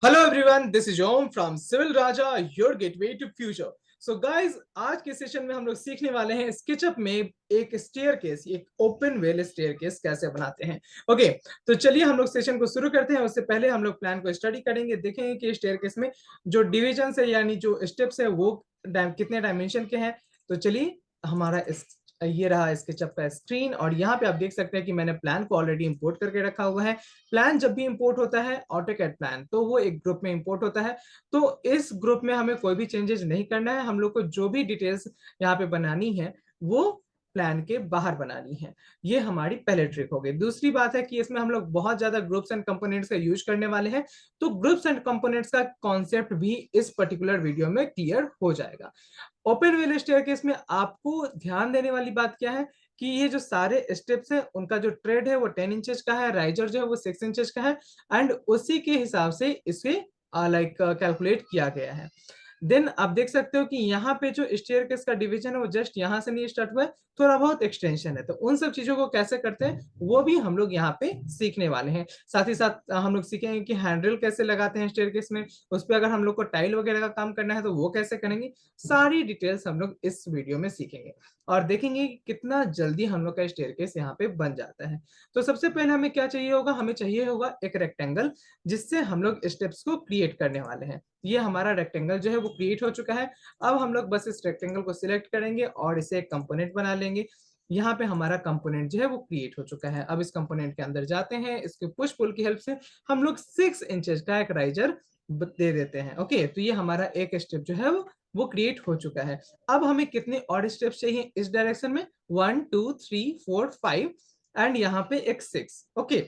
Hello everyone, this is Om from civil Raja, your gateway to future. So guys, आज के session में हम लोग सीखने वाले हैं स्केचअप में एक स्टेयरकेस, एक ओपन वेल स्टेयरकेस कैसे बनाते हैं। ओके, तो चलिए हम लोग सेशन को शुरू करते हैं। उससे पहले हम लोग प्लान को स्टडी करेंगे, देखेंगे कि स्टेयरकेस में जो डिविजन है यानी जो स्टेप्स है वो कितने डायमेंशन के हैं। तो चलिए, हमारा ये रहा स्केचअप का स्क्रीन और यहाँ पे आप देख सकते हैं कि मैंने प्लान को ऑलरेडी इंपोर्ट करके रखा हुआ है। प्लान जब भी इंपोर्ट होता है ऑटोकैड प्लान, तो वो एक ग्रुप में इंपोर्ट होता है। तो इस ग्रुप में हमें कोई भी चेंजेस नहीं करना है, हम लोग को जो भी डिटेल्स यहाँ पे बनानी है वो प्लान के बाहर बनानी है। ये हमारी पहले ट्रिक हो गई। दूसरी बात है कि इसमें हम लोग बहुत ज्यादा ग्रुप्स एंड कंपोनेंट्स का यूज करने वाले हैं, तो ग्रुप्स एंड कंपोनेंट्स का कॉन्सेप्ट भी इस पर्टिकुलर वीडियो में क्लियर हो जाएगा। ओपन व्हील स्टेयरकेस में आपको ध्यान देने वाली बात क्या है कि ये जो सारे स्टेप्स हैं उनका जो ट्रेड है वो 10 इंचेस का है, राइजर जो है वो 6 इंचेस का है एंड उसी के हिसाब से इसे कैलकुलेट किया गया है। देन आप देख सकते हो कि यहाँ पे जो स्टेयरकेस का डिवीजन है वो जस्ट यहाँ से नहीं स्टार्ट हुआ है, थोड़ा बहुत एक्सटेंशन है। तो उन सब चीजों को कैसे करते हैं वो भी हम लोग यहाँ पे सीखने वाले हैं। साथ ही साथ हम लोग सीखेंगे कि हैंडल कैसे लगाते हैं स्टेयरकेस में, उस पर अगर हम लोग को टाइल वगैरह का काम करना है तो वो कैसे करेंगे। सारी डिटेल्स हम लोग इस वीडियो में सीखेंगे और देखेंगे कि कितना जल्दी हम लोग का स्टेयरकेस यहाँ पे बन जाता है। तो सबसे पहले हमें क्या चाहिए होगा, हमें चाहिए होगा एक रेक्टेंगल जिससे हम लोग स्टेप्स को क्रिएट करने वाले हैं। ये हमारा रेक्टेंगल जो है वो क्रिएट हो चुका है। अब हम लोग बस इस रेक्टेंगल को सिलेक्ट करेंगे और इसे एक कंपोनेंट बना लेंगे। यहाँ पे हमारा कंपोनेंट जो है वो क्रिएट हो चुका है। अब इस कंपोनेंट के अंदर जाते हैं, इसके पुश पुल की हेल्प से हम लोग 6 इंचेस का एक राइजर दे देते हैं। ओके, तो ये हमारा एक स्टेप जो है वो क्रिएट हो चुका है। अब हमें कितने और स्टेप्स चाहिए इस डायरेक्शन में, 1 2 3 4 5 एंड यहाँ पे एक 6। ओके,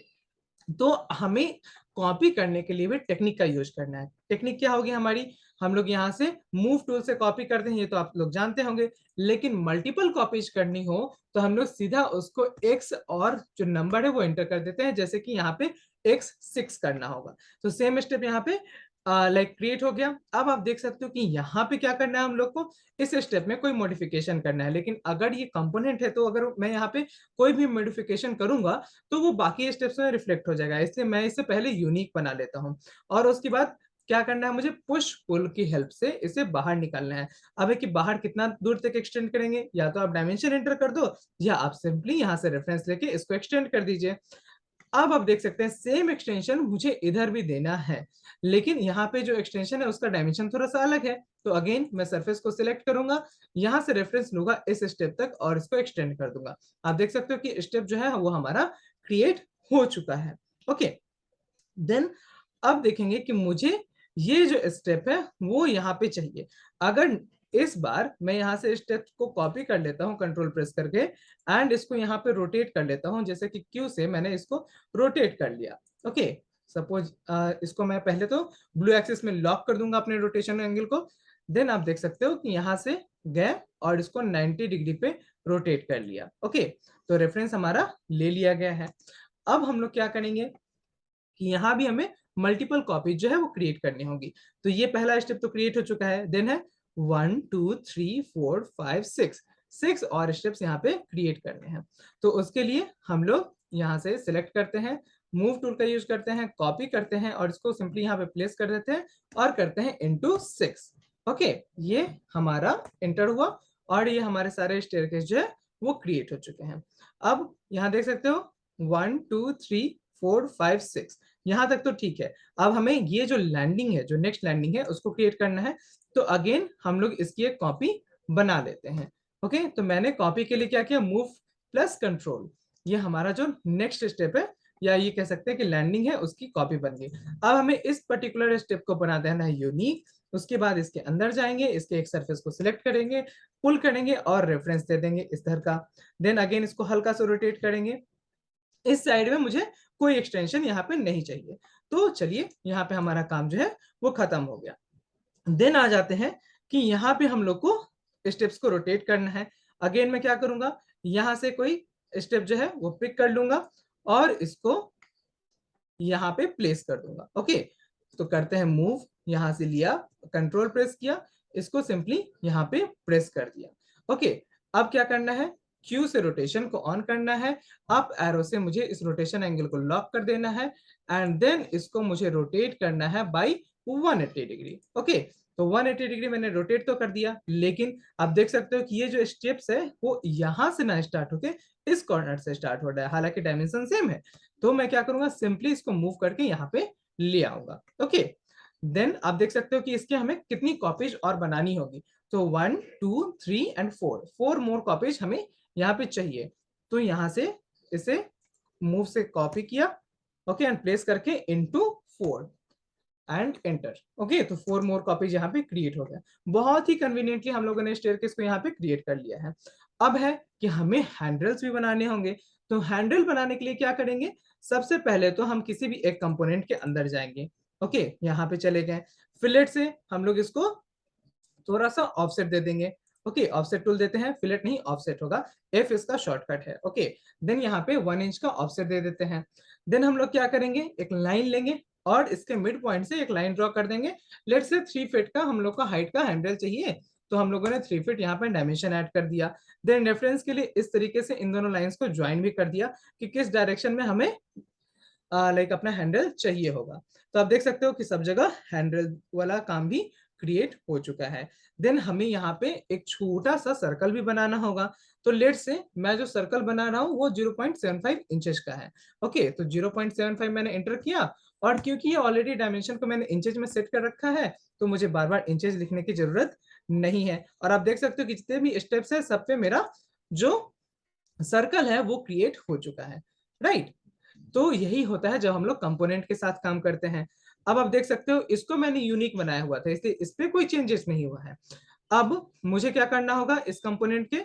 तो हमें कॉपी करने के लिए भी टेक्निक का यूज करना है। टेक्निक क्या होगी हमारी, हम लोग यहाँ से मूव टूल से कॉपी करते हैं, ये तो आप लोग जानते होंगे। लेकिन मल्टीपल कॉपीज करनी हो तो हम लोग सीधा उसको x और जो नंबर है वो एंटर कर देते हैं, जैसे कि यहाँ पे x6 करना होगा। तो सेम स्टेप यहाँ पे क्रिएट हो गया। अब आप देख सकते हो कि यहाँ पे क्या करना है, हम लोग को इस स्टेप में कोई मॉडिफिकेशन करना है। लेकिन अगर ये कंपोनेंट है तो अगर मैं यहाँ पे कोई भी मॉडिफिकेशन करूंगा तो वो बाकी स्टेप्स में रिफ्लेक्ट हो जाएगा, इसलिए मैं इसे पहले यूनिक बना लेता हूँ। और उसके बाद क्या करना है, मुझे पुश पुल की हेल्प से इसे बाहर निकालना है। अब है कि बाहर कितना दूर तक एक्सटेंड करेंगे, या तो आप डायमेंशन एंटर कर दो या आप सिंपली यहाँ से रेफरेंस लेके इसको एक्सटेंड कर दीजिए। अब आप देख सकते हैं सेम एक्सटेंशन मुझे इधर भी देना है, लेकिन यहाँ पे जो एक्सटेंशन है उसका डायमेंशन थोड़ा सा अलग है। तो अगेन मैं सरफेस को सिलेक्ट करूंगा, यहाँ से रेफरेंस लूंगा इस स्टेप तक और इसको एक्सटेंड कर दूंगा। आप देख सकते हो कि स्टेप जो है वो हमारा क्रिएट हो चुका है। ओके, देन अब देखेंगे कि मुझे ये जो स्टेप है वो यहाँ पे चाहिए। अगर इस बार मैं यहाँ से स्टेप को कॉपी कर लेता हूँ कंट्रोल प्रेस करके एंड इसको यहाँ पे रोटेट कर लेता हूँ, जैसे कि क्यू से मैंने इसको रोटेट कर लिया। ओके, सपोज इसको मैं पहले तो ब्लू एक्सिस में लॉक कर दूंगा अपने रोटेशन एंगल को। देन आप देख सकते हो कि यहाँ से गए और इसको 90 डिग्री पे रोटेट कर लिया। ओके, तो रेफरेंस हमारा ले लिया गया है। अब हम लोग क्या करेंगे कि यहाँ भी हमें मल्टीपल कॉपी जो है वो क्रिएट करनी होगी। तो ये पहला स्टेप तो क्रिएट हो चुका है। देन है 1 2 3 4 5 6 और स्टेप्स यहाँ पे क्रिएट करने हैं। तो उसके लिए हम लोग यहाँ से सिलेक्ट करते हैं, मूव टूल का यूज करते हैं, कॉपी करते हैं और इसको सिंपली यहाँ पे प्लेस कर देते हैं और करते हैं इंटू 6। ओके, ये हमारा एंटर हुआ और ये हमारे सारे स्टेयरकेस जो है वो क्रिएट हो चुके हैं। अब यहाँ देख सकते हो 1 2 3 4 5 6, यहाँ तक तो ठीक है। अब हमें ये जो लैंडिंग है, जो नेक्स्ट लैंडिंग है उसको क्रिएट करना है। तो अगेन हम लोग इसकी एक कॉपी बना लेते हैं। ओके, तो मैंने कॉपी के लिए क्या किया, मूव प्लस कंट्रोल, ये हमारा जो नेक्स्ट स्टेप है या ये कह सकते हैं कि लैंडिंग है उसकी कॉपी बन गई। अब हमें इस पर्टिकुलर स्टेप को बना देना है यूनिक। उसके बाद इसके अंदर जाएंगे, इसके एक सरफेस को सिलेक्ट करेंगे, पुल करेंगे और रेफरेंस दे देंगे इस तरह का। देन अगेन इसको हल्का सा रोटेट करेंगे। इस साइड में मुझे कोई एक्सटेंशन यहाँ पे नहीं चाहिए। तो चलिए, यहाँ पे हमारा काम जो है वो खत्म हो गया। देन आ जाते हैं कि यहाँ पे हम लोग को स्टेप्स को रोटेट करना है। अगेन मैं क्या करूंगा, यहाँ से कोई स्टेप जो है वो पिक कर लूंगा और इसको यहाँ पे प्लेस कर दूंगा। ओके, तो करते हैं मूव, यहाँ से लिया, कंट्रोल प्रेस किया, इसको सिंपली यहाँ पे प्रेस कर दिया। ओके, अब क्या करना है, क्यू से रोटेशन को ऑन करना है, अप एरो से मुझे इस रोटेशन एंगल को लॉक कर देना है। एंड देन इसको मुझे रोटेट करना है बाई 180 डिग्री। ओके, तो 180 डिग्री मैंने रोटेट तो कर दिया, लेकिन आप देख सकते हो कि ये जो स्टेप्स है वो यहां से ना स्टार्ट होके इस कॉर्नर से स्टार्ट हो रहा है, हालांकि डायमेंशन सेम है। तो मैं क्या करूंगा, सिंपली इसको मूव करके यहाँ पे ले आऊंगा। ओके, देन आप देख सकते हो कि इसके हमें कितनी कॉपीज और बनानी होगी। तो 1 2 3 एंड 4 मोर कॉपीज हमें यहाँ पे चाहिए। तो यहाँ से इसे मूव से कॉपी किया, ओके, एंड प्लेस करके इनटू 4 एंड एंटर। ओके, तो 4 मोर कॉपीज यहाँ पे क्रिएट हो गया। बहुत ही कन्वीनियंटली हम लोगों ने स्टेयरकेस को यहाँ पे क्रिएट कर लिया है। अब है कि हमें हैंडल्स भी बनाने होंगे। तो हैंडल बनाने के लिए क्या करेंगे, सबसे पहले तो हम किसी भी एक कंपोनेंट के अंदर जाएंगे। ओके, यहाँ पे चले गए, फिलेट से हम लोग इसको थोड़ा सा ऑफसेट दे देंगे। ओके, ऑफसेट टूल देते हैं, फिलेट नहीं ऑफसेट होगा, एफ इसका शॉर्टकट है। ओके, देन यहाँ पे 1 इंच का ऑफसेट दे देते हैं। देन हम लोग क्या करेंगे, एक लाइन लेंगे और इसके मिड पॉइंट से एक लाइन ड्रॉ कर देंगे। लेट्स से 3 फीट का हम लोग का हाइट का हैंडल चाहिए, तो हम लोगों ने 3 फीट यहाँ पे डायमेंशन ऐड कर दिया। देन रेफरेंस के लिए इस तरीके से इन दोनों लाइंस को ज्वाइन भी कर दिया कि किस डायरेक्शन में हमें लाइक अपना हैंडल चाहिए होगा। तो आप देख सकते हो कि सब जगह हैंडल वाला काम भी क्रिएट हो चुका है। देन हमें यहाँ पे एक छोटा सा सर्कल भी बनाना होगा। तो लेट से मैं जो सर्कल बना रहा हूँ वो 0.75 इंचेस का है। ओके, तो 0.75 मैंने एंटर किया, और क्योंकि ये ऑलरेडी डायमेंशन को मैंने इंचेज में सेट कर रखा है, तो मुझे बार बार इंचेज लिखने की जरूरत नहीं है। और आप देख सकते हो कि जितने भी स्टेप्स है सब पे मेरा जो सर्कल है वो क्रिएट हो चुका है, राइट। तो यही होता है जब हम लोग कंपोनेंट के साथ काम करते हैं। अब आप देख सकते हो इसको मैंने यूनिक बनाया हुआ था, इसलिए इस पे कोई चेंजेस नहीं हुआ है। अब मुझे क्या करना होगा, इस कंपोनेंट के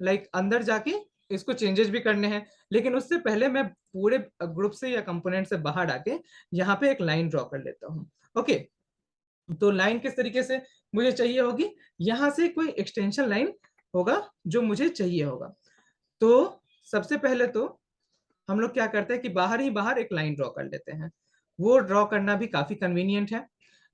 लाइक अंदर जाके इसको चेंजेस भी करने हैं, लेकिन उससे पहले मैं पूरे ग्रुप से या कंपोनेंट से बाहर आके यहाँ पे एक लाइन ड्रॉ कर लेता हूँ। ओके, तो लाइन किस तरीके से मुझे चाहिए होगी, यहाँ से कोई एक्सटेंशन लाइन होगा जो मुझे चाहिए होगा। तो सबसे पहले तो हम लोग क्या करते हैं कि बाहर ही बाहर एक लाइन ड्रॉ कर लेते हैं। वो ड्रॉ करना भी काफी कन्वीनियंट है।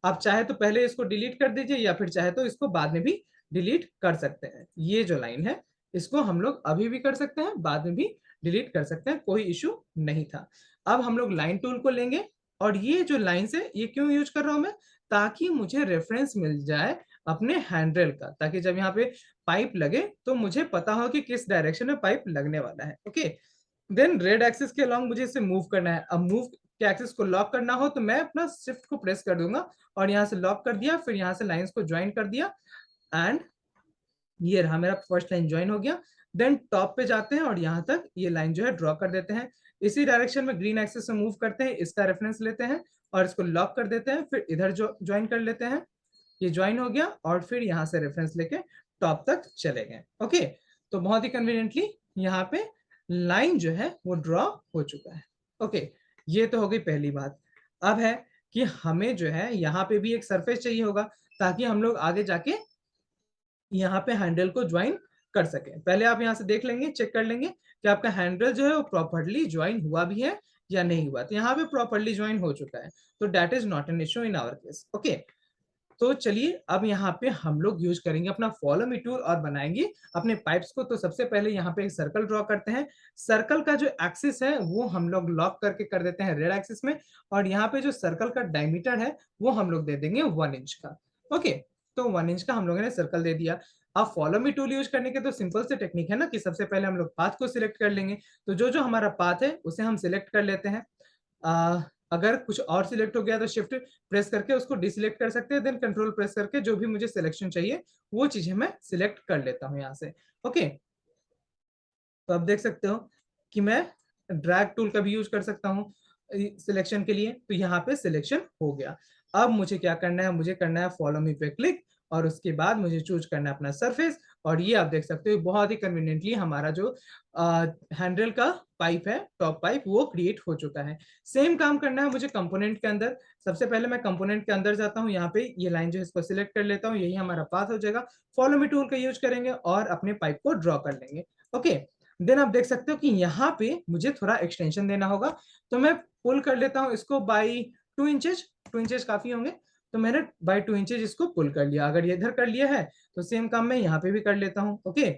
आप चाहे तो पहले इसको डिलीट कर दीजिए, या फिर चाहे तो इसको बाद में भी डिलीट कर सकते हैं। ये जो लाइन है इसको हम लोग अभी भी कर सकते हैं, बाद में भी डिलीट कर सकते हैं, कोई इशू नहीं था। अब हम लोग लाइन टूल को लेंगे, और ये जो लाइन है ये क्यों यूज कर रहा हूं मैं, ताकि मुझे रेफरेंस मिल जाए अपने हैंडरेल का, ताकि जब यहाँ पे पाइप लगे तो मुझे पता हो कि किस डायरेक्शन में पाइप लगने वाला है। ओके, देन रेड एक्सिस के अलॉन्ग मुझे इसे मूव करना है। अब मूव के एक्सिस को लॉक करना हो तो मैं अपना शिफ्ट को प्रेस कर दूंगा और यहाँ से लॉक कर दिया, फिर यहाँ से लाइंस को ज्वाइन कर दिया, एंड ये रहा मेरा फर्स्ट लाइन ज्वाइन हो गया। देन टॉप पे जाते हैं और यहाँ तक ये लाइन जो है ड्रॉ कर देते हैं। इसी डायरेक्शन में ग्रीन एक्सिस से मूव करते हैं, इसका रेफरेंस लेते हैं और इसको लॉक कर देते हैं, फिर इधर जो ज्वाइन कर लेते हैं, ये ज्वाइन हो गया, और फिर यहाँ से रेफरेंस लेके टॉप तक चले गए। ओके, तो बहुत ही कन्वीनियंटली यहाँ पे लाइन जो है वो ड्रॉ हो चुका है। ओके, ये तो हो गई पहली बात। अब है कि हमें जो है यहाँ पे भी एक सरफेस चाहिए होगा, ताकि हम लोग आगे जाके यहाँ पे हैंडल को ज्वाइन कर सके। पहले आप यहाँ से देख लेंगे, चेक कर लेंगे कि आपका हैंडल जो है वो प्रॉपरली ज्वाइन हुआ भी है या नहीं हुआ। तो यहाँ पे प्रॉपरली ज्वाइन हो चुका है, तो that is not an issue in our case. Okay, तो चलिए अब यहाँ पे हम लोग यूज करेंगे अपना फॉलो मी टूल और बनाएंगे अपने पाइप्स को। तो सबसे पहले यहाँ पे एक सर्कल ड्रॉ करते हैं। सर्कल का जो एक्सिस है वो हम लोग लॉक करके कर देते हैं रेड एक्सिस में, और यहाँ पे जो सर्कल का डायमीटर है वो हम लोग दे देंगे 1 इंच का। ओके, तो 1 इंच का हम लोगों ने सर्कल दे दिया। अब फॉलो मी टूल यूज करने के तो सिंपल से टेक्निक है ना, कि सबसे पहले हम लोग पाथ को सिलेक्ट कर लेंगे। तो जो जो हमारा पाथ है उसे हम सिलेक्ट कर लेते हैं। अगर कुछ और सिलेक्ट हो गया तो शिफ्ट प्रेस करके उसको डिसिलेक्ट कर सकते हैं, देन कंट्रोल प्रेस करके जो भी मुझे सिलेक्शन चाहिए वो चीजें मैं सिलेक्ट कर लेता हूँ यहाँ से। ओके, तो आप देख सकते हो कि मैं ड्रैग टूल का भी यूज कर सकता हूँ सिलेक्शन के लिए। तो यहाँ पे सिलेक्शन हो गया। अब मुझे क्या करना है, मुझे करना है फॉलो मी पे क्लिक, और उसके बाद मुझे चूज करना है अपना सरफेस। और ये आप देख सकते हो बहुत ही कन्वीनियंटली हमारा जो हैंडल का पाइप है, टॉप पाइप, वो क्रिएट हो चुका है। सेम काम करना है मुझे कंपोनेंट के अंदर। सबसे पहले मैं कंपोनेंट के अंदर जाता हूँ, यहाँ पे ये लाइन जो है इसको सिलेक्ट कर लेता हूँ, यही हमारा पाथ हो जाएगा। फॉलो मी टूल का यूज करेंगे और अपने पाइप को ड्रॉ कर लेंगे। ओके, देन आप देख सकते हो कि यहाँ पे मुझे थोड़ा एक्सटेंशन देना होगा, तो मैं पुल कर लेता हूँ इसको बाई 2 इंचेस। 2 इंचेस काफी होंगे, तो मैंने बाई 2 इंचेस इसको पुल कर लिया। अगर ये इधर कर लिया है तो सेम काम मैं यहाँ पे भी कर लेता हूँ। ओके,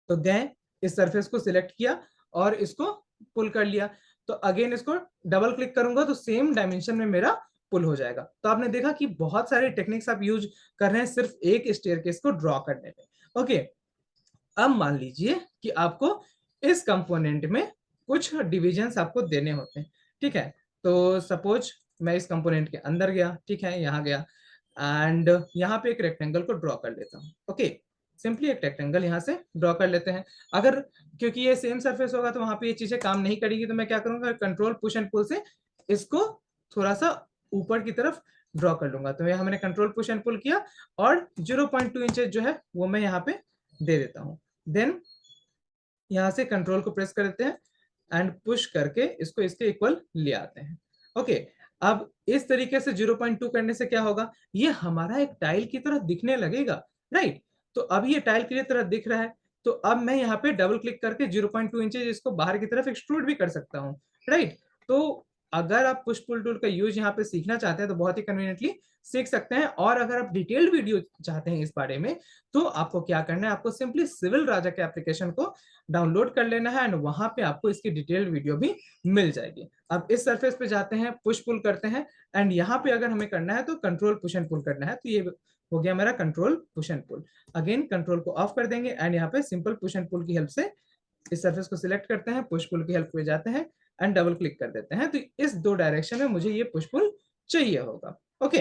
तो गए, इस सरफेस को सिलेक्ट किया और इसको पुल कर लिया। तो अगेन इसको डबल क्लिक करूंगा तो सेम डायमेंशन में मेरा पुल हो जाएगा। तो आपने देखा कि बहुत सारे टेक्निक्स आप यूज कर रहे हैं सिर्फ एक स्टेयरकेस को ड्रॉ करने में। ओके, अब मान लीजिए कि आपको इस कंपोनेंट में कुछ डिविजन्स आपको देने होते हैं, ठीक है। तो सपोज मैं इस कंपोनेंट के अंदर गया, ठीक है, यहाँ गया एंड यहाँ पे एक रेक्टेंगल को ड्रॉ कर लेता हूँ। ओके, सिंपली एक रेक्टेंगल यहाँ से ड्रॉ कर लेते हैं। अगर क्योंकि ये सेम सरफेस होगा तो वहां पे ये चीजें काम नहीं करेगी, तो मैं क्या करूंगा, कंट्रोल पुश एंड पुल से इसको थोड़ा सा ऊपर की तरफ ड्रॉ कर लूंगा। तो यहाँ मैंने कंट्रोल पुश एंड पुल किया और 0.2 इंचेस जो है वो मैं यहाँ पे दे देता हूँ। देन यहाँ से कंट्रोल को प्रेस कर देते हैं एंड पुश करके इसको इसके इक्वल ले आते हैं। ओके, अब इस तरीके से 0.2 करने से क्या होगा, ये हमारा एक टाइल की तरह दिखने लगेगा, राइट। तो अब ये टाइल की तरह दिख रहा है, तो अब मैं यहाँ पे डबल क्लिक करके 0.2 इंचेस इसको बाहर की तरफ एक्सट्रूड भी कर सकता हूँ, राइट। तो अगर आप पुश पुल टूल का यूज यहाँ पे सीखना चाहते हैं तो बहुत ही कन्वीनियंटली सीख सकते हैं। और अगर आप डिटेल्ड वीडियो चाहते हैं इस बारे में तो आपको क्या करना है, आपको सिंपली सिविल राजा के एप्लीकेशन को डाउनलोड कर लेना है एंड वहां पे आपको इसकी डिटेल्ड वीडियो भी मिल जाएगी। अब इस सरफेस पे जाते हैं, पुश पुल करते हैं एंड यहाँ पे अगर हमें करना है तो कंट्रोल पुश एंड पुल करना है। तो ये हो गया मेरा control push and pull. Again control को ऑफ कर देंगे एंड यहाँ पे सिंपल पुश एंड पुल की हेल्प से इस सरफेस को सिलेक्ट करते हैं, पुश पुल की हेल्प पे जाते हैं एंड डबल क्लिक कर देते हैं। तो इस दो डायरेक्शन में मुझे ये पुश पुल चाहिए होगा। ओके,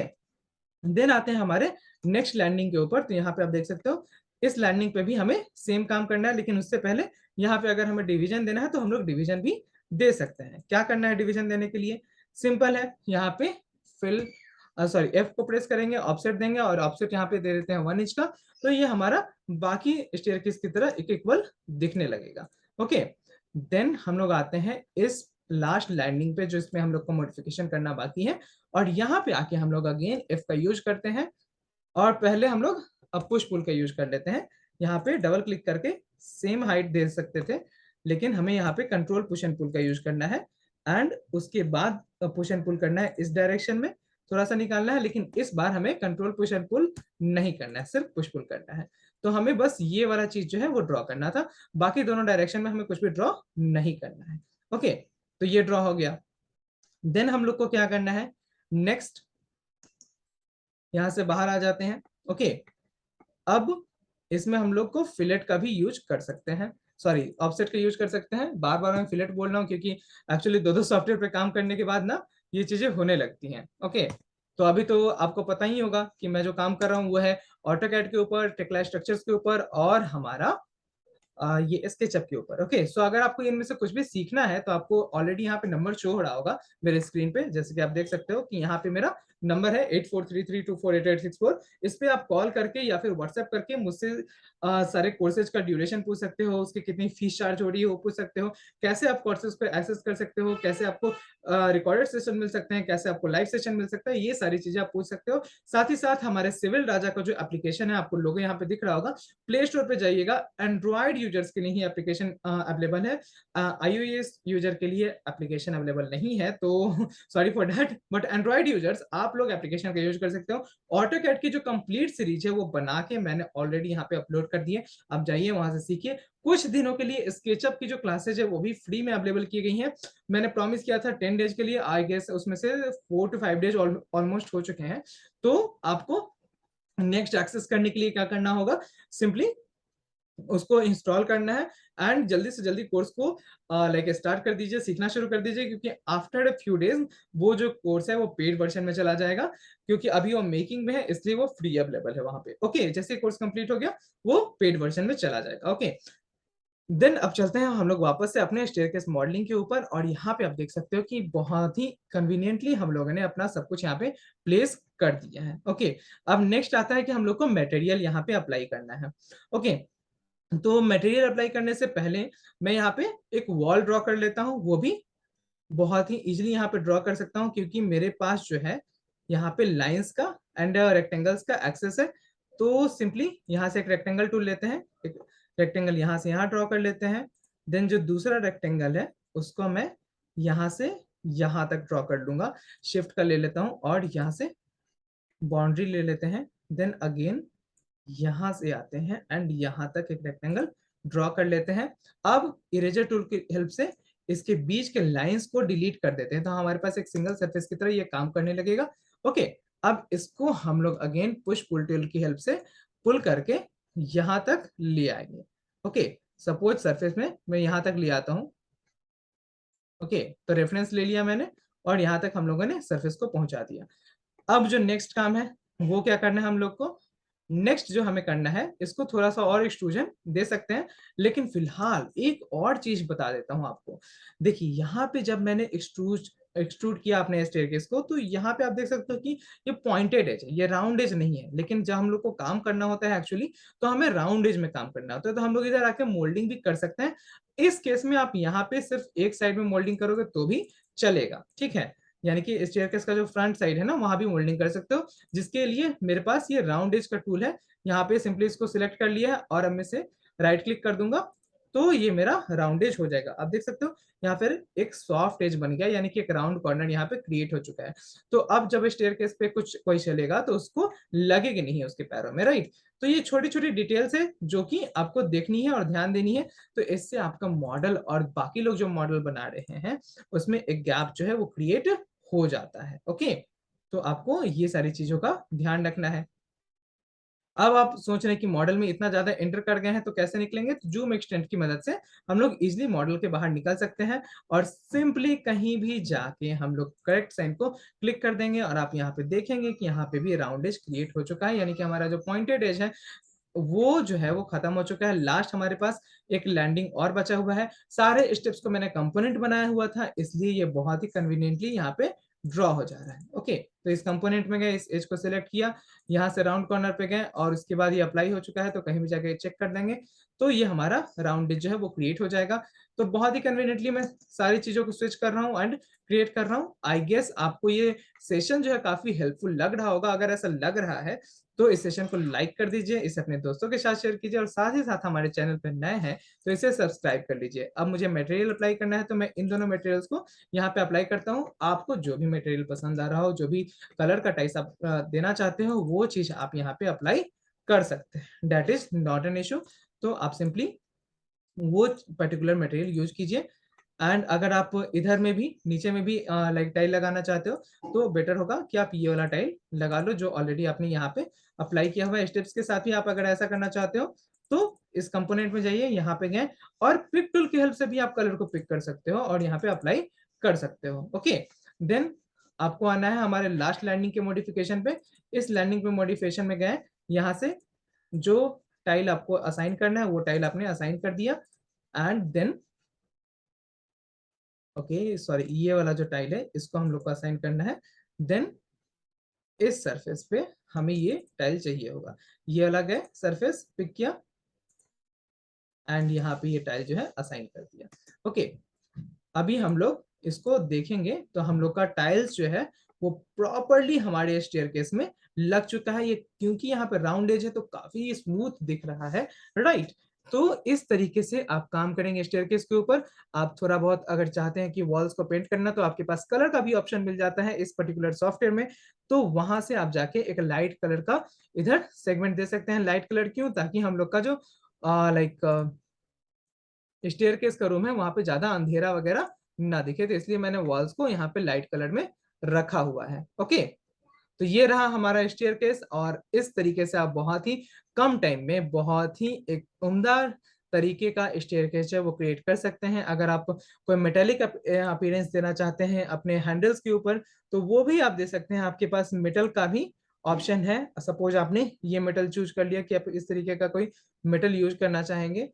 देन आते हैं हमारे नेक्स्ट लैंडिंग के ऊपर। तो यहाँ पे आप देख सकते हो इस लैंडिंग पे भी हमें सेम काम करना है, लेकिन उससे पहले यहाँ पे अगर हमें डिवीजन देना है तो हम लोग डिवीजन भी दे सकते हैं। क्या करना है डिवीजन देने के लिए, सिंपल है, यहाँ पे फिल सॉरी एफ को प्रेस करेंगे, ऑफसेट देंगे और ऑफसेट यहाँ पे दे देते हैं 1 इंच का। तो ये हमारा बाकी स्टेयरकेस की तरह एक इक्वल दिखने लगेगा। ओके, देन हम लोग आते हैं इस लास्ट लैंडिंग पे जो इसमें हम लोग को मॉडिफिकेशन करना बाकी है और यहाँ पे आके हम लोग अगेन एफ का यूज करते हैं और पहले हम लोग अब पुश पुल का यूज कर लेते हैं। यहाँ पे डबल क्लिक करके सेम हाइट दे सकते थे, लेकिन हमें यहाँ पे कंट्रोल पुश एंड पुल का यूज करना है एंड उसके बाद पुश एंड पुल करना है इस डायरेक्शन में, थोड़ा सा निकालना है, लेकिन इस बार हमें कंट्रोल पुश एंड पुल नहीं करना है, सिर्फ पुश पुल करना है। तो हमें बस ये वाला चीज जो है वो ड्रॉ करना था, बाकी दोनों डायरेक्शन में हमें कुछ भी ड्रॉ नहीं करना है। ओके, तो ये ड्रॉ हो गया। देन हम लोग को क्या करना है, नेक्स्ट यहां से बाहर आ जाते हैं। ओके, अब इसमें हम लोग को फिलेट का भी यूज कर सकते हैं, सॉरी ऑफसेट का यूज कर सकते हैं। बार बार मैं फिलेट बोल रहा हूँ क्योंकि एक्चुअली दो दो सॉफ्टवेयर पे काम करने के बाद ना ये चीजें होने लगती हैं। ओके, तो अभी तो आपको पता ही होगा कि मैं जो काम कर रहा हूँ वो है ऑटोकैड के ऊपर, टेक्ला स्ट्रक्चर्स के ऊपर और हमारा ये स्केचअप के ऊपर। ओके, सो अगर आपको इनमें से कुछ भी सीखना है तो आपको ऑलरेडी यहाँ पे नंबर शो हो रहा होगा मेरे स्क्रीन पे, जैसे कि आप देख सकते हो कि यहाँ पे मेरा नंबर है 8433248864। इस पे आप कॉल करके या फिर व्हाट्सएप करके मुझसे सारे कोर्सेज का ड्यूरेशन पूछ सकते हो, उसकी कितनी फीस चार्ज हो रही है वो पूछ सकते हो, कैसे आप कोर्सेज पे एक्सेस कर सकते हो, कैसे आपको रिकॉर्डेड सेशन मिल सकते हैं, कैसे आपको लाइव सेशन मिल सकता है, ये सारी चीजें आप पूछ सकते हो। साथ ही साथ हमारे सिविल राजा का जो एप्लीकेशन है, आपको लोगो यहाँ पे दिख रहा होगा, प्ले स्टोर पे जाइएगा, एंड्रॉइड यूजर्स के लिए ही एप्लीकेशन अवेलेबल है, iOS यूजर के लिए एप्लीकेशन अवेलेबल नहीं है, तो sorry for that, but Android users आप लोग एप्लीकेशन का यूज कर सकते हो। ऑटोकैड की जो कंप्लीट सीरीज है वो बना के मैंने ऑलरेडी यहाँ पे अपलोड कर दी है, आप जाइए वहां से सीखिए। कुछ दिनों के लिए स्केचअप की जो क्लासेज है वो भी फ्री में अवेलेबल की गई हैं। मैंने प्रॉमिस किया था 10 डेज के लिए, आई गेस उसमें से 4 to 5 डेज ऑलमोस्ट हो चुके हैं। तो आपको नेक्स्ट एक्सेस करने के लिए क्या करना होगा, सिंपली उसको इंस्टॉल करना है एंड जल्दी से जल्दी कोर्स को लाइक स्टार्ट कर दीजिए, सीखना शुरू कर दीजिए, क्योंकि आफ्टर अ फ्यू डेज वो जो कोर्स है वो पेड वर्जन में चला जाएगा, क्योंकि अभी वो मेकिंग में है इसलिए वो फ्री अवेलेबल है वहां पे। ओके, जैसे कोर्स कंप्लीट हो गया वो पेड वर्जन में चला जाएगा। ओके, देन अब चलते हैं हम लोग वापस से अपने स्टेयरकेस मॉडलिंग के ऊपर और यहाँ पे आप देख सकते हो कि बहुत ही कन्वीनियंटली हम लोगों ने अपना सब कुछ यहाँ पे प्लेस कर दिया है। ओके, अब नेक्स्ट आता है कि हम लोग को मटेरियल यहाँ पे अप्लाई करना है। ओके, तो मटेरियल अप्लाई करने से पहले मैं यहाँ पे एक वॉल ड्रॉ कर लेता हूँ, वो भी बहुत ही इजीली यहाँ पे ड्रॉ कर सकता हूँ क्योंकि मेरे पास जो है यहाँ पे लाइंस का एंड रेक्टेंगल्स का एक्सेस है। तो सिंपली यहाँ से एक रेक्टेंगल टूल लेते हैं, एक रेक्टेंगल यहाँ से यहाँ ड्रॉ कर लेते हैं। देन जो दूसरा रेक्टेंगल है उसको मैं यहाँ से यहाँ तक ड्रॉ कर लूंगा, शिफ्ट कर ले लेता हूँ और यहाँ से बाउंड्री ले लेते हैं। देन अगेन यहाँ से आते हैं एंड यहाँ तक एक रेक्टेंगल ड्रॉ कर लेते हैं। अब इरेजर टूल की हेल्प से इसके बीच के लाइंस को डिलीट कर देते हैं, तो हमारे पास एक सिंगल सरफेस की तरह ये काम करने लगेगा। ओके, अब इसको हम लोग अगेन पुश पुल टूल की हेल्प से पुल करके यहां तक ले आएंगे। ओके, सपोज सरफेस में मैं यहां तक ले आता हूं। ओके, तो रेफरेंस ले लिया मैंने और यहां तक हम लोगों ने सरफेस को पहुंचा दिया। अब जो नेक्स्ट काम है वो क्या करना है हम लोग को, नेक्स्ट जो हमें करना है, इसको थोड़ा सा और एक्सट्रूजन दे सकते हैं, लेकिन फिलहाल एक और चीज बता देता हूं आपको। देखिए यहाँ पे जब मैंने एक्सट्रूड किया अपने स्टेयरकेस को, तो यहाँ पे आप देख सकते हो कि ये पॉइंटेड एज है, ये राउंड एज नहीं है। लेकिन जब हम लोग को काम करना होता है एक्चुअली, तो हमें राउंड एज में काम करना होता है, तो हम लोग इधर आके मोल्डिंग भी कर सकते हैं। इस केस में आप यहाँ पे सिर्फ एक साइड में मोल्डिंग करोगे तो भी चलेगा, ठीक है। यानी कि स्टेयरकेस का जो फ्रंट साइड है ना, वहां भी मोल्डिंग कर सकते हो, जिसके लिए मेरे पास ये राउंड एज का टूल है। यहाँ पे सिंपली इसको सिलेक्ट कर लिया है और अब मैं से राइट क्लिक कर दूंगा, तो ये मेरा राउंड एज हो जाएगा। आप देख सकते हो यहाँ पर एक सॉफ्ट एज बन गया, यानी कि एक राउंड कॉर्नर यहाँ पे क्रिएट हो चुका है। तो अब जब स्टेयरकेस पे कुछ कोई चलेगा तो उसको लगेगी नहीं उसके पैरों में, राइट। तो ये छोटी छोटी डिटेल्स है जो कि आपको देखनी है और ध्यान देनी है, तो इससे आपका मॉडल और बाकी लोग जो मॉडल बना रहे हैं उसमें एक गैप जो है वो क्रिएट हो जाता है। ओके, तो आपको ये सारी चीजों का ध्यान रखना है। अब आप सोच रहे हैं कि मॉडल में इतना ज्यादा एंटर कर गए हैं तो कैसे निकलेंगे, तो जूम एक्सटेंट की मदद से हम लोग इजिली मॉडल के बाहर निकल सकते हैं और सिंपली कहीं भी जाके हम लोग करेक्ट साइन को क्लिक कर देंगे और आप यहाँ पे देखेंगे कि यहाँ पे भी राउंड एज क्रिएट हो चुका है, यानी कि हमारा जो पॉइंटेड एज है वो जो है वो खत्म हो चुका है। लास्ट हमारे पास एक लैंडिंग और बचा हुआ है। सारे स्टेप्स को मैंने कंपोनेंट बनाया हुआ था, इसलिए ये बहुत ही कन्वीनियंटली यहाँ पे ड्रॉ हो जा रहा है। ओके, तो इस कंपोनेंट में गए, इस एज को सिलेक्ट किया, यहाँ से राउंड कॉर्नर पे गए और उसके बाद ये अप्लाई हो चुका है, तो कहीं भी जाके चेक कर देंगे तो ये हमारा राउंड एज जो है वो क्रिएट हो जाएगा। तो बहुत ही कन्वीनियंटली मैं सारी चीजों को स्विच कर रहा हूँ एंड क्रिएट कर रहा हूँ। आई गेस आपको ये सेशन जो है काफी हेल्पफुल लग रहा होगा। अगर ऐसा लग रहा है तो इस सेशन को लाइक कर दीजिए, इसे अपने दोस्तों के साथ शेयर कीजिए और साथ ही साथ हमारे चैनल पर नए हैं तो इसे सब्सक्राइब कर लीजिए। अब मुझे मटेरियल अप्लाई करना है, तो मैं इन दोनों मटेरियल्स को यहाँ पे अप्लाई करता हूँ। आपको जो भी मटेरियल पसंद आ रहा हो, जो भी कलर का टाइस आप देना चाहते हो, वो चीज आप यहाँ पे अप्लाई कर सकते हैं, that is not an issue. तो आप सिंपली वो पर्टिकुलर मटेरियल यूज कीजिए। एंड अगर आप इधर में भी नीचे में भी लाइक टाइल लगाना चाहते हो, तो बेटर होगा कि आप ये वाला टाइल लगा लो जो ऑलरेडी आपने यहाँ पे अप्लाई किया हुआ है। स्टेप्स के साथ ही आप अगर ऐसा करना चाहते हो तो इस कंपोनेंट में जाइए, यहाँ पे गए और पिक टूल की हेल्प से भी आप कलर को पिक कर सकते हो और यहाँ पे अप्लाई कर सकते हो। ओके, देन आपको आना है हमारे लास्ट लैंडिंग के मॉडिफिकेशन पे। इस लैंडिंग पे मॉडिफिकेशन में गए, यहाँ से जो टाइल आपको असाइन करना है वो टाइल आपने असाइन कर दिया एंड देन ओके सॉरी, ये वाला जो टाइल है इसको हम लोग को असाइन करना है। देन इस सरफेस पे हमें ये टाइल चाहिए होगा, ये अलग है, सरफेस पिक किया एंड यहाँ पे ये टाइल जो है असाइन कर दिया। ओके, अभी हम लोग इसको देखेंगे तो हम लोग का टाइल्स जो है वो प्रॉपरली हमारे स्टेयरकेस में लग चुका है। ये क्योंकि यहाँ पे राउंड एज है तो काफी स्मूथ दिख रहा है, राइट। तो इस तरीके से आप काम करेंगे स्टेयरकेस के ऊपर। आप थोड़ा बहुत अगर चाहते हैं कि वॉल्स को पेंट करना, तो आपके पास कलर का भी ऑप्शन मिल जाता है इस पर्टिकुलर सॉफ्टवेयर में। तो वहां से आप जाके एक लाइट कलर का इधर सेगमेंट दे सकते हैं। लाइट कलर क्यों, ताकि हम लोग का जो लाइक स्टेयरकेस का रूम है वहां पे ज्यादा अंधेरा वगैरह ना दिखे, तो इसलिए मैंने वॉल्स को यहाँ पे लाइट कलर में रखा हुआ है। ओके, तो ये रहा हमारा स्टेयरकेस और इस तरीके से आप बहुत ही कम टाइम में बहुत ही एक उम्दा तरीके का स्टेयरकेस है वो क्रिएट कर सकते हैं। अगर आप कोई मेटेलिक अपीयरेंस देना चाहते हैं अपने हैंडल्स के ऊपर, तो वो भी आप दे सकते हैं। आपके पास मेटल का भी ऑप्शन है। सपोज आपने ये मेटल चूज कर लिया कि आप इस तरीके का कोई मेटल यूज करना चाहेंगे,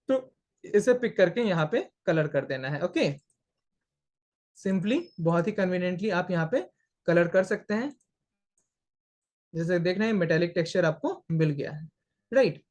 तो इसे पिक करके यहाँ पे कलर कर देना है। ओके, सिंपली बहुत ही कन्वीनियंटली आप यहाँ पे कलर कर सकते हैं। जैसे देख रहे हैं मेटेलिक टेक्सचर आपको मिल गया है, राइट।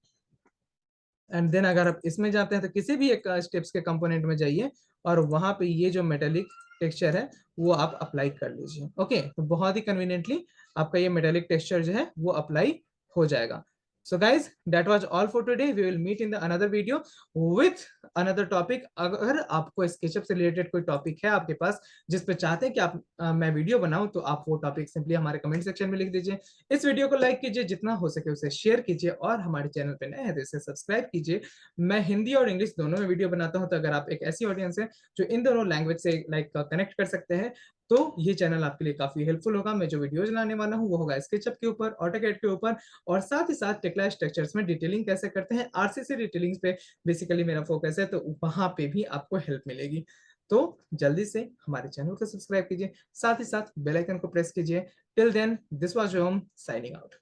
एंड देन अगर आप इसमें जाते हैं तो किसी भी एक स्टेप्स के कंपोनेंट में जाइए और वहां पे ये जो मेटेलिक टेक्सचर है वो आप अप्लाई कर लीजिए। ओके, तो बहुत ही कन्वीनियंटली आपका ये मेटेलिक टेक्सचर जो है वो अप्लाई हो जाएगा। So guys, that was all for today. We will meet in the another video with another topic. अगर आपको SketchUp से रिलेटेड कोई टॉपिक है आपके पास जिस पे चाहते हैं कि मैं वीडियो बनाऊं, तो आप वो टॉपिक सिंपली हमारे कमेंट सेक्शन में लिख दीजिए। इस वीडियो को लाइक कीजिए, जितना हो सके उसे शेयर कीजिए, और हमारे चैनल पे नए हैं तो इसे सब्सक्राइब कीजिए। मैं हिंदी और इंग्लिश दोनों में वीडियो बनाता हूं, तो अगर आप एक ऐसी ऑडियंस है जो इन दोनों लैंग्वेज से कनेक्ट कर सकते हैं, तो ये चैनल आपके लिए काफी हेल्पफुल होगा। मैं जो वीडियोज लाने वाला हूँ वो होगा स्केचअप के ऊपर, ऑटोकैड के ऊपर, और साथ ही साथ टेक्ला स्ट्रक्चर्स में डिटेलिंग कैसे करते हैं, आरसीसी डिटेलिंग पे बेसिकली मेरा फोकस है, तो वहां पे भी आपको हेल्प मिलेगी। तो जल्दी से हमारे चैनल को सब्सक्राइब कीजिए, साथ ही साथ बेल आइकन को प्रेस कीजिए। Till then, this was Om signing out.